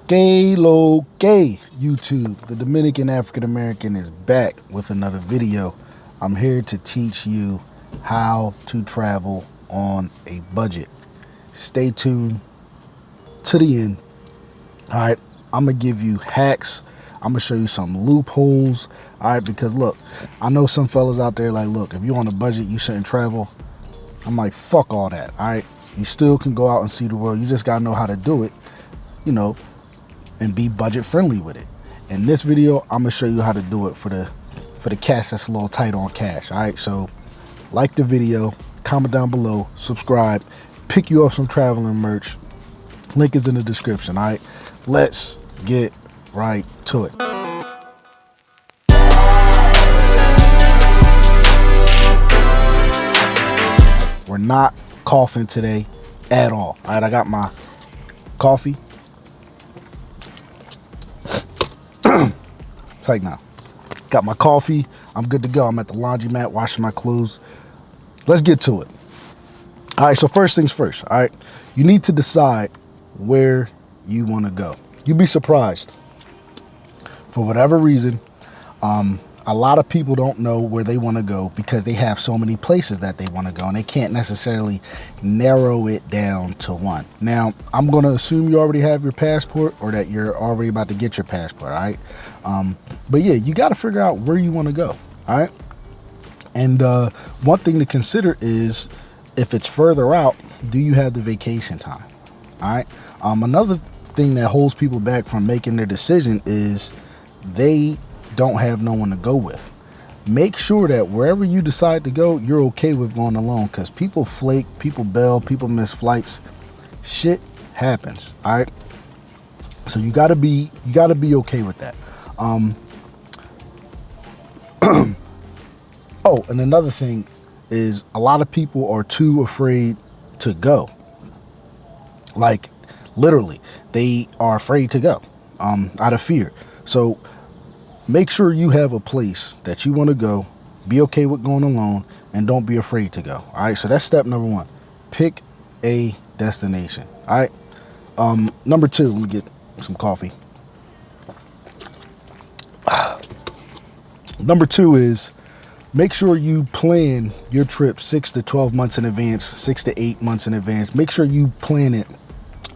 Que lo que, YouTube. The Dominican African American is back with another video. I'm here to teach you how to travel on a budget. Stay tuned to the end. All right, I'm gonna give you hacks. I'm gonna show you some loopholes. All right, because look, I know some fellas out there like, look, if you're on a budget, you shouldn't travel. I'm like, fuck all that. All right, you still can go out and see the world. You just gotta know how to do it, you know, and be budget friendly with it. In this video, I'm gonna show you how to do it for the cats that's a little tight on cash. All right, so like the video, comment down below, subscribe, pick you up some traveling merch. Link is in the description. All right, let's get right to it. We're not coughing today at all. All right, I got my coffee. It's like now. Got my coffee. I'm good to go. I'm at the laundromat washing my clothes. Let's get to it. All right, so first things first. All right, you need to decide where you want to go. You'd be surprised. For whatever reason, a lot of people don't know where they want to go because they have so many places that they want to go and they can't necessarily narrow it down to one. Now, I'm going to assume you already have your passport or that you're already about to get your passport, all right? But yeah, you got to figure out where you want to go, all right? And one thing to consider is if it's further out, do you have the vacation time, all right? Another thing that holds people back from making their decision is they don't have no one to go with. Make sure that wherever you decide to go, you're okay with going alone, because people flake, people bail, people miss flights. Shit happens, all right? So you gotta be okay with that. Oh, and another thing is a lot of people are too afraid to go. Like literally, they are afraid to go out of fear. So make sure you have a place that you want to go, be okay with going alone, and don't be afraid to go. All right, so that's step number one. Pick a destination. All right, number two, let me get some coffee. Number two is make sure you plan your trip 6 to 12 months in advance, 6 to 8 months in advance. Make sure you plan it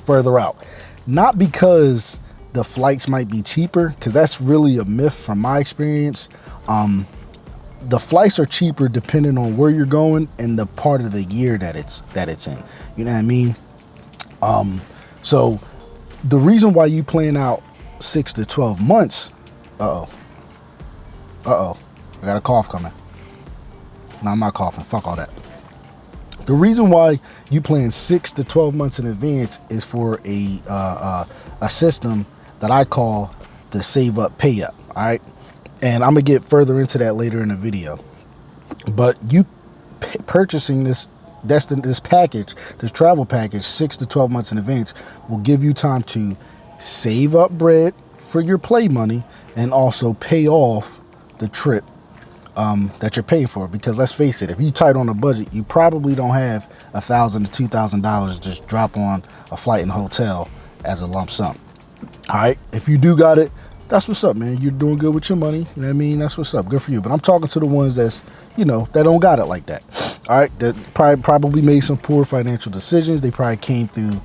further out. Not because the flights might be cheaper, because that's really a myth from my experience. The flights are cheaper depending on where you're going and the part of the year that it's in. You know what I mean? So the reason why you plan out 6 to 12 months, I got a cough coming. No, I'm not coughing. Fuck all that. The reason why you plan 6 to 12 months in advance is for a system that I call the save up, pay up. All right. And I'm gonna get further into that later in the video, but you purchasing this package, this travel package 6 to 12 months in advance will give you time to save up bread for your play money and also pay off the trip that you're paying for. Because let's face it, if you tight on a budget, you probably don't have $1,000 to $2,000 to just drop on a flight and hotel as a lump sum. All right, if you do got it, that's what's up, man. You're doing good with your money. You know what I mean? That's what's up. Good for you. But I'm talking to the ones that's, you know, that don't got it like that. All right, that probably made some poor financial decisions. They probably came through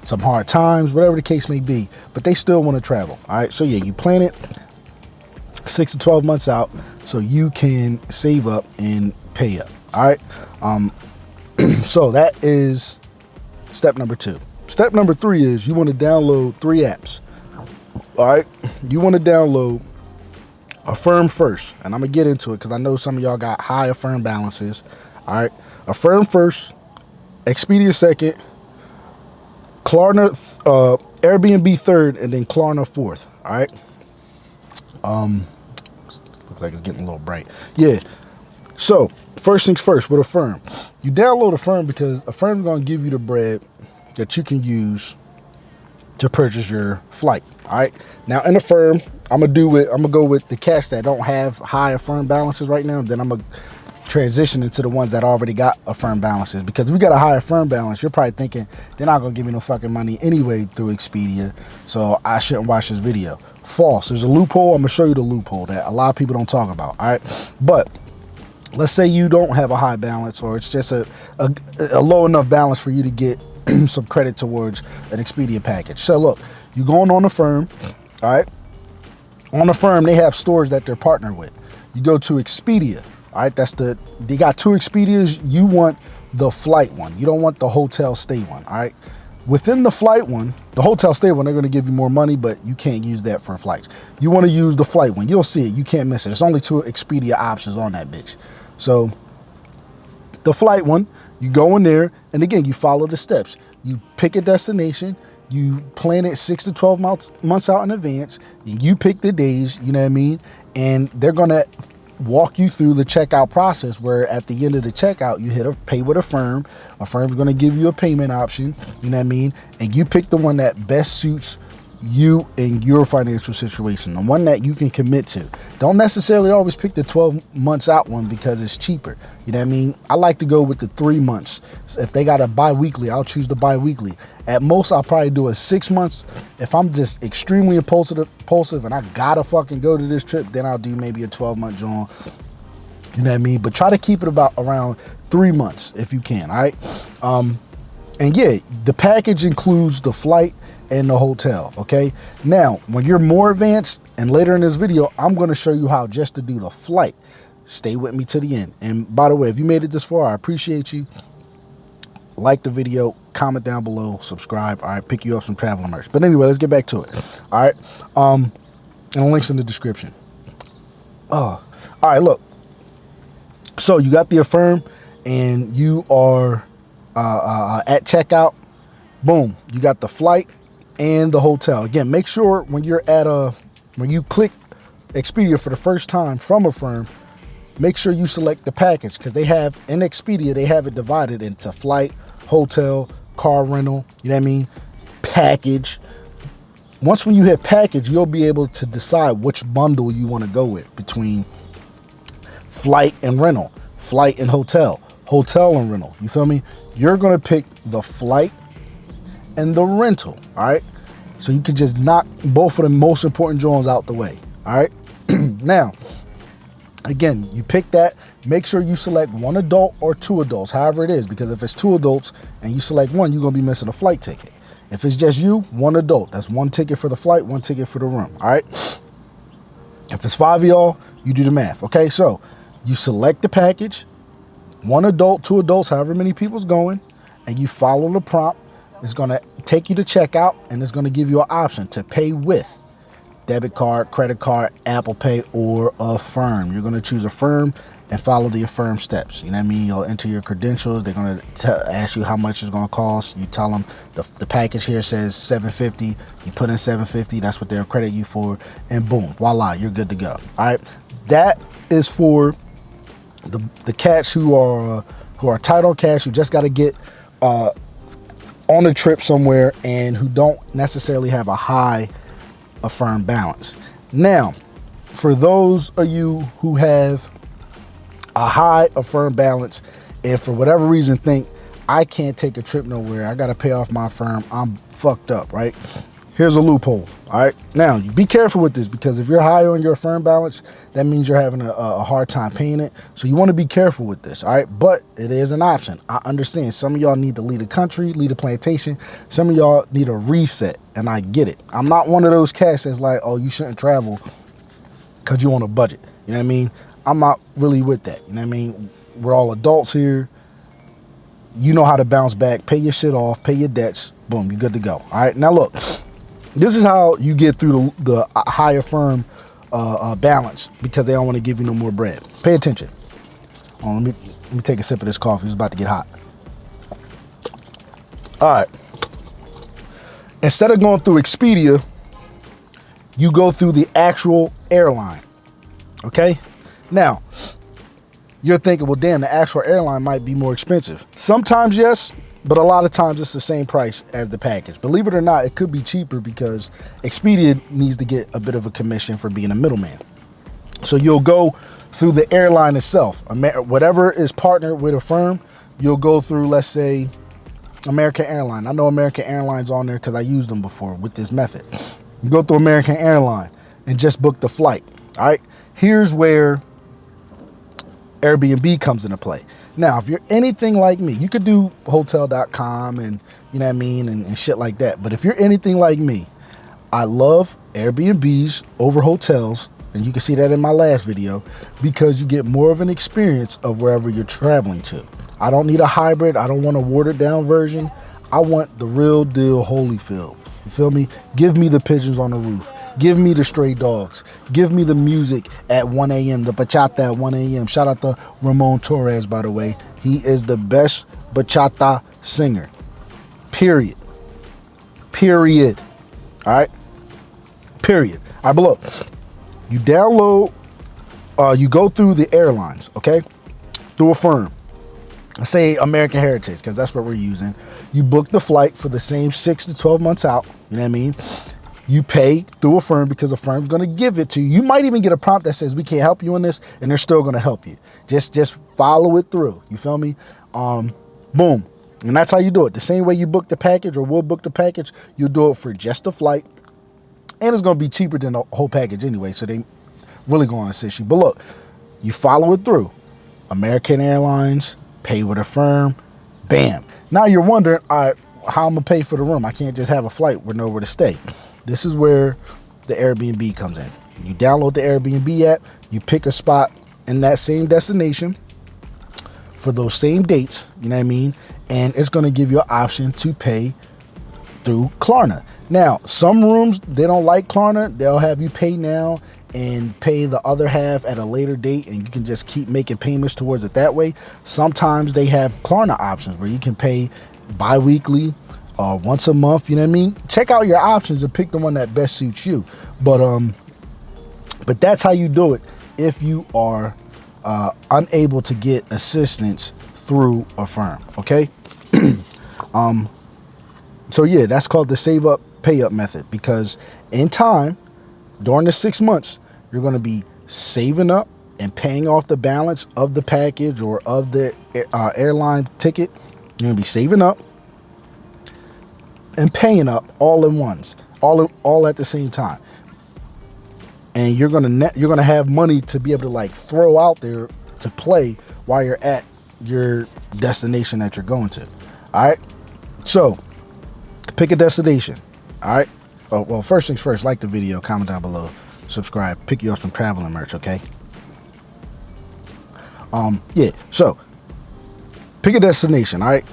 some hard times, whatever the case may be, but they still want to travel. All right, so yeah, you plan it 6 to 12 months out so you can save up and pay up. All right, so that is step number two. Step number three is you want to download 3 apps. All right, you want to download Affirm First, and I'm gonna get into it because I know some of y'all got high Affirm balances. All right, Affirm First, Expedia second, Klarna, Airbnb third, and then Klarna fourth. All right. Looks like it's getting a little bright. Yeah. So first things first with Affirm, you download Affirm because Affirm is gonna give you the bread that you can use to purchase your flight. All right. Now in Affirm, I'm gonna go with the cats that don't have high Affirm balances right now. Then I'm gonna transition into the ones that already got affirmed balances. Because if you got a higher firm balance, you're probably thinking they're not gonna give me no fucking money anyway through Expedia, so I shouldn't watch this video. False. There's a loophole. I'm gonna show you the loophole that a lot of people don't talk about. All right, but let's say you don't have a high balance, or it's just a low enough balance for you to get some credit towards an Expedia package. So look, you're going on the firm, all right? On the firm, they have stores that they're partnered with. You go to Expedia, all right? They got 2 Expedias. You want the flight one. You don't want the hotel stay one, all right? Within the flight one, the hotel stay one, they're gonna give you more money, but you can't use that for flights. You wanna use the flight one. You'll see it, you can't miss it. There's only 2 Expedia options on that bitch. So the flight one, you go in there, and again, you follow the steps. You pick a destination, you plan it 6 to 12 months out in advance, and you pick the days, you know what I mean? And they're gonna walk you through the checkout process, where at the end of the checkout, you hit a pay with a firm. A firm's gonna give you a payment option, you know what I mean? And you pick the one that best suits you and your financial situation, the one that you can commit to. Don't necessarily always pick the 12 months out one because it's cheaper. You know what I mean? I like to go with the 3 months. So if they got a bi-weekly, I'll choose the bi-weekly. At most, I'll probably do a 6 months. If I'm just extremely impulsive and I gotta fucking go to this trip, then I'll do maybe a 12-month joint. You know what I mean? But try to keep it about around 3 months if you can, all right? And yeah, the package includes the flight and the hotel, okay? Now, when you're more advanced, and later in this video, I'm gonna show you how just to do the flight. Stay with me to the end. And by the way, if you made it this far, I appreciate you. Like the video, comment down below, subscribe, all right? Pick you up some travel merch. But anyway, let's get back to it, all right? And the link's in the description. All right, look. So you got the Affirm, and you are at checkout. Boom, you got the flight and the hotel. Again, make sure when you're when you click Expedia for the first time from Affirm, make sure you select the package, because they have in Expedia, they have it divided into flight, hotel, car rental, you know what I mean, package. Once when you hit package, you'll be able to decide which bundle you want to go with between flight and rental, flight and hotel, hotel and rental. You feel me? You're going to pick the flight and the rental, all right? So you can just knock both of the most important joints out the way, all right? Now, again, you pick that. Make sure you select 1 adult or 2 adults, however it is, because if it's 2 adults and you select 1, you're going to be missing a flight ticket. If it's just you, 1 adult. That's 1 ticket for the flight, 1 ticket for the room, all right? If it's 5 of y'all, you do the math, okay? So you select the package, 1 adult, 2 adults, however many people's going, and you follow the prompt. It's going to take you to checkout, and it's going to give you an option to pay with debit card, credit card, Apple Pay, or Affirm. You're going to choose Affirm and follow the Affirm steps. You know what I mean? You'll enter your credentials. They're going to ask you how much it's going to cost. You tell them the package here says $750. You put in $750. That's what they'll credit you for. And boom, voila, you're good to go. All right. That is for the cats who are tight on cash, who just got to get on a trip somewhere, and who don't necessarily have a high Affirm balance. Now, for those of you who have a high Affirm balance and for whatever reason think, I can't take a trip nowhere, I got to pay off my Affirm, I'm fucked up, right? Here's a loophole, all right? Now, be careful with this, because if you're high on your Affirm balance, that means you're having a hard time paying it. So you want to be careful with this, all right? But it is an option. I understand some of y'all need to leave the country, leave the plantation. Some of y'all need a reset, and I get it. I'm not one of those cats that's like, oh, you shouldn't travel because you're on a budget. You know what I mean? I'm not really with that. You know what I mean? We're all adults here. You know how to bounce back, pay your shit off, pay your debts. Boom, you're good to go. All right, now look. This is how you get through the higher firm balance, because they don't want to give you no more bread. Pay attention. Let me take a sip of this coffee. It's about to get hot. All right. Instead of going through Expedia, you go through the actual airline. Okay? Now, you're thinking, well, damn, the actual airline might be more expensive. Sometimes, yes. But a lot of times it's the same price as the package. Believe it or not, it could be cheaper because Expedia needs to get a bit of a commission for being a middleman. So you'll go through the airline itself. Whatever is partnered with a firm, you'll go through, let's say, American Airlines. I know American Airlines on there because I used them before with this method. You go through American Airlines and just book the flight. All right. Here's where Airbnb comes into play. Now, if you're anything like me, you could do hotel.com and, you know what I mean, and shit like that. But if you're anything like me, I love Airbnbs over hotels. And you can see that in my last video, because you get more of an experience of wherever you're traveling to. I don't need a hybrid. I don't want a watered down version. I want the real deal Holyfield. You feel me? Give me the pigeons on the roof. Give me the stray dogs. Give me the music at 1 a.m., the bachata at 1 a.m. Shout out to Ramon Torres, by the way. He is the best bachata singer. Period. Period. All right? Period. All right, but look. You download, you go through the airlines, okay? Through a firm. Say American Heritage, because that's what we're using. You book the flight for the same 6 to 12 months out. You know what I mean? You pay through a firm because a firm's going to give it to you. You might even get a prompt that says, we can't help you in this, and they're still going to help you. Just follow it through. You feel me? Boom. And that's how you do it. The same way you book the package, or will book the package, you'll do it for just the flight. And it's going to be cheaper than the whole package anyway, so they really going to assist you. But look, you follow it through. American Airlines, pay with a firm, bam. Now you're wondering, all right, how I'm going to pay for the room? I can't just have a flight with nowhere to stay. This is where the Airbnb comes in. You download the Airbnb app, you pick a spot in that same destination for those same dates, you know what I mean? And it's going to give you an option to pay through Klarna. Now, some rooms, they don't like Klarna. They'll have you pay now and pay the other half at a later date, and you can just keep making payments towards it that way. Sometimes they have Klarna options where you can pay bi-weekly or once a month, you know what I mean? Check out your options and pick the one that best suits you. But that's how you do it if you are unable to get assistance through a firm, okay? So yeah, that's called the save up, pay up method, because in time, during the 6 months, you're going to be saving up and paying off the balance of the package or of the airline ticket. You're going to be saving up and paying up all in ones, all at the same time. And you're going to have money to be able to like throw out there to play while you're at your destination that you're going to. All right. So pick a destination. All right. Oh, well, first things first, like the video, comment down below, subscribe, pick you up some traveling merch. Okay. Yeah. So pick a destination. All right.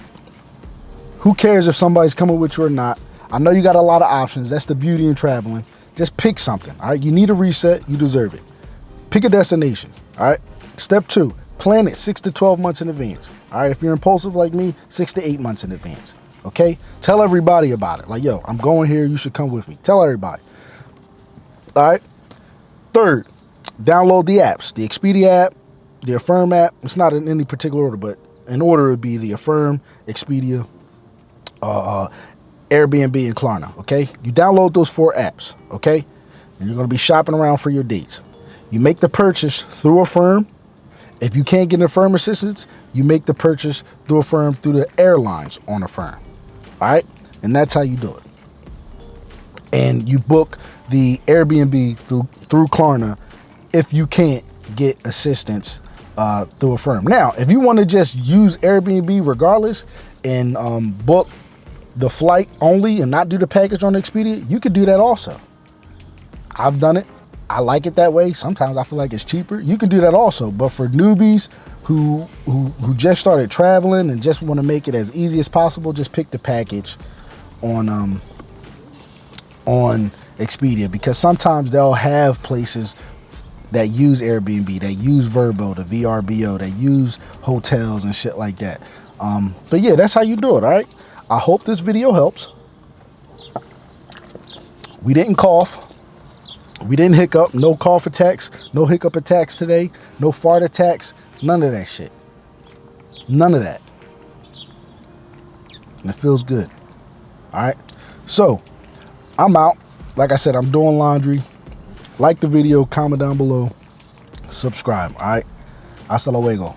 Who cares if somebody's coming with you or not? I know you got a lot of options. That's the beauty in traveling. Just pick something. All right. You need a reset. You deserve it. Pick a destination. All right. Step 2, plan it 6 to 12 months in advance. All right. If you're impulsive like me, 6 to 8 months in advance. Okay. Tell everybody about it. Like, yo, I'm going here. You should come with me. Tell everybody. All right. Third, download the apps, the Expedia app, the Affirm app. It's not in any particular order, but in order it would be the Affirm, Expedia, Airbnb, and Klarna. Okay. You download those 4 apps. Okay. And you're going to be shopping around for your dates. You make the purchase through Affirm. If you can't get an Affirm assistance, you make the purchase through Affirm through the airlines on Affirm. All right. And that's how you do it. And you book the Airbnb through Klarna if you can't get assistance through Affirm. Now, if you want to just use Airbnb regardless and book the flight only and not do the package on Expedia, you could do that also. I've done it. I like it that way. Sometimes I feel like it's cheaper. You can do that also. But for newbies who just started traveling and just want to make it as easy as possible, just pick the package on Expedia, because sometimes they'll have places that use Airbnb, that use Vrbo, the VRBO, that use hotels and shit like that. But yeah, that's how you do it. All right. I hope this video helps. We didn't cough. We didn't hiccup. No cough attacks. No hiccup attacks today. No fart attacks. None of that shit. None of that. And it feels good. All right. So I'm out. Like I said, I'm doing laundry. Like the video. Comment down below. subscribe. All right. Hasta luego.